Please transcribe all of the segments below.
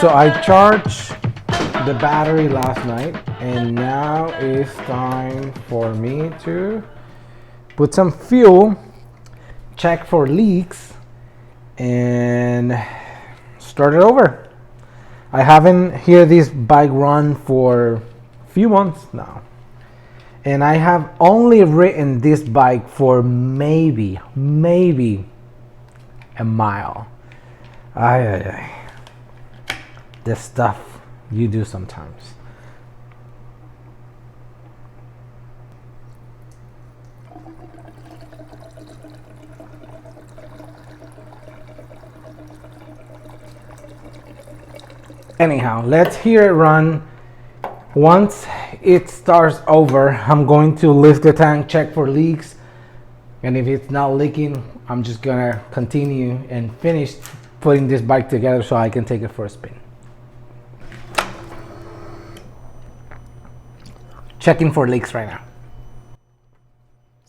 So I charged the battery last night, and now it's time for me to put some fuel, check for leaks, and start it over. I haven't heard this bike run for a few months now, and I have only ridden this bike for maybe a mile. Ay. The stuff you do sometimes. Anyhow, let's hear it run. Once it starts over, I'm going to lift the tank, check for leaks, and if it's not leaking, I'm just gonna continue and finish putting this bike together so I can take it for a spin. Checking for leaks right now.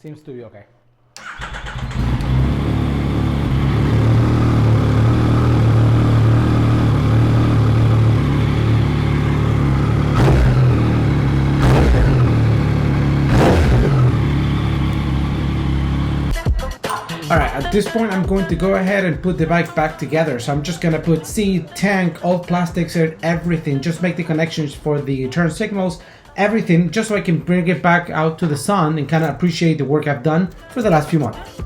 Seems to be okay. Alright, at this point I'm going to go ahead and put the bike back together. So I'm just gonna put seat, tank, all plastics and everything. Just make the connections for the turn signals, everything, just so I can bring it back out to the sun and kind of appreciate the work I've done for the last few months.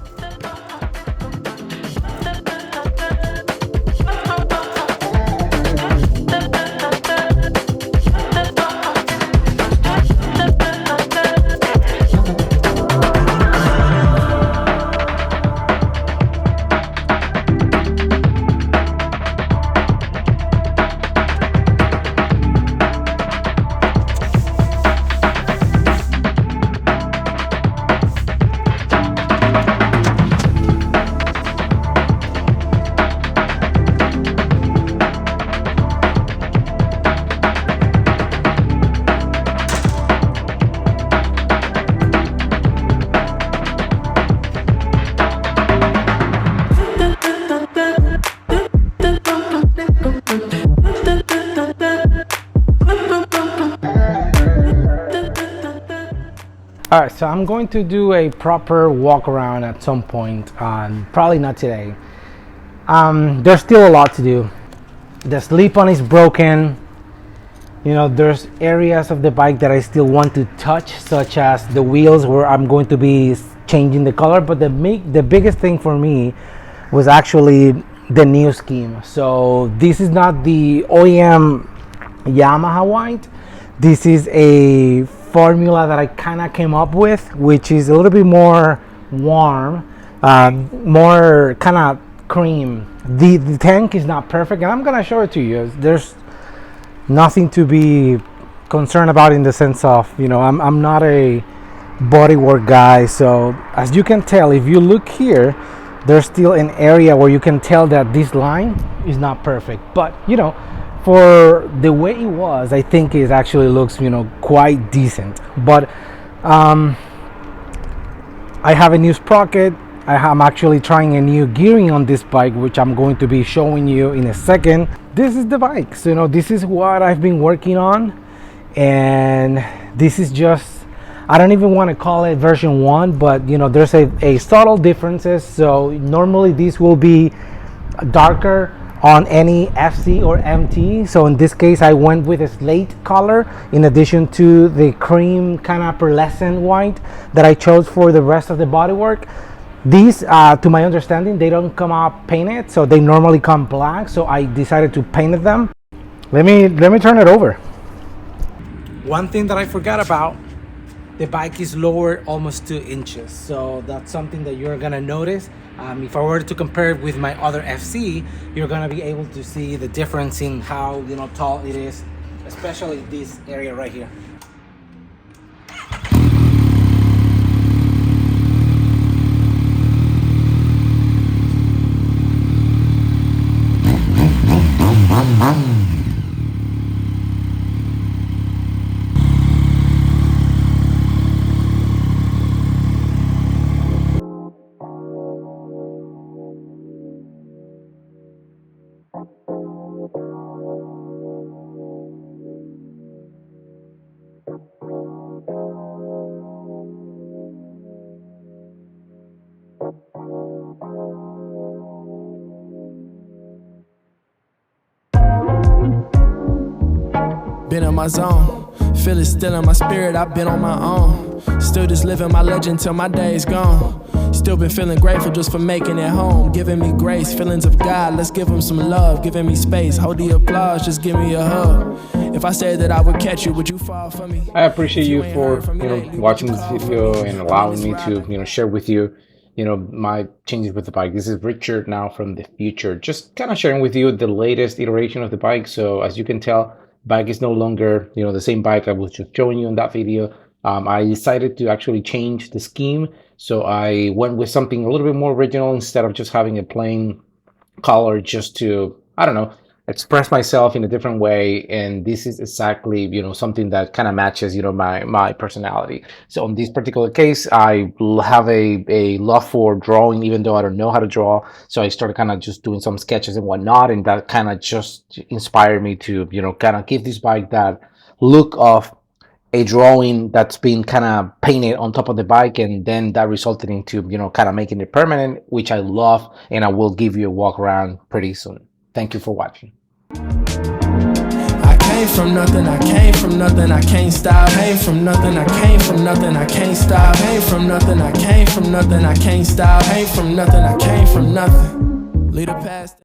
Alright, so I'm going to do a proper walk around at some point, probably not today. There's still a lot to do. The slip-on is broken. You know, there's areas of the bike that I still want to touch, such as the wheels where I'm going to be changing the color. But the biggest thing for me was actually the new scheme. So this is not the OEM Yamaha white. This is a formula that I kind of came up with, which is a little bit more warm, more kind of cream. The tank is not perfect, and I'm gonna show it to you. There's nothing to be concerned about in the sense of, you know, I'm not a bodywork guy. So as you can tell, if you look here, there's still an area where you can tell that this line is not perfect, but you know, for the way it was, I think it actually looks, you know, quite decent. But I have a new sprocket. I'm actually trying a new gearing on this bike, which I'm going to be showing you in a second. This is the bike. So, you know, this is what I've been working on. And this is just, I don't even want to call it version 1, but, you know, there's a subtle differences. So normally this will be darker on any FC or MT. So in this case I went with a slate color in addition to the cream kind of pearlescent white that I chose for the rest of the bodywork. These to my understanding, they don't come out painted, so they normally come black, so I decided to paint them. Let me turn it over. One thing that I forgot about, the bike is lowered almost 2 inches, so that's something that you're gonna notice. If I were to compare it with my other FC, you're gonna be able to see the difference in how, you know, tall it is, especially this area right here. my zone. Feel it still in my spirit, I've been on my own. Still just living my legend till my day's gone. Still been feeling grateful just for making it home. Giving me grace, feelings of God, let's give him some love. Giving me space, hold the applause, just give me a hug. If I said that I would catch you, would you fall for me? I appreciate you for watching this video and allowing me to share with you my changes with the bike. This is Richard now from the future, just kind of sharing with you the latest iteration of the bike. So as you can tell, bike is no longer the same bike I was just showing you in that video. I decided to actually change the scheme, so I went with something a little bit more original instead of just having a plain color, just to, I don't know, express myself in a different way. And this is exactly something that kind of matches my personality. So in this particular case, I have a love for drawing, even though I don't know how to draw. So I started kind of just doing some sketches and whatnot, and that kind of just inspired me to kind of give this bike that look of a drawing that's been kind of painted on top of the bike, and then that resulted into kind of making it permanent, which I love, and I will give you a walk around pretty soon. Thank you for watching. I came from nothing, I came from nothing, I can't stop. Came from nothing, I came from nothing, I can't stop. Came from nothing, I came from nothing, I can't stop. Came from nothing, I came from nothing. Lead a past.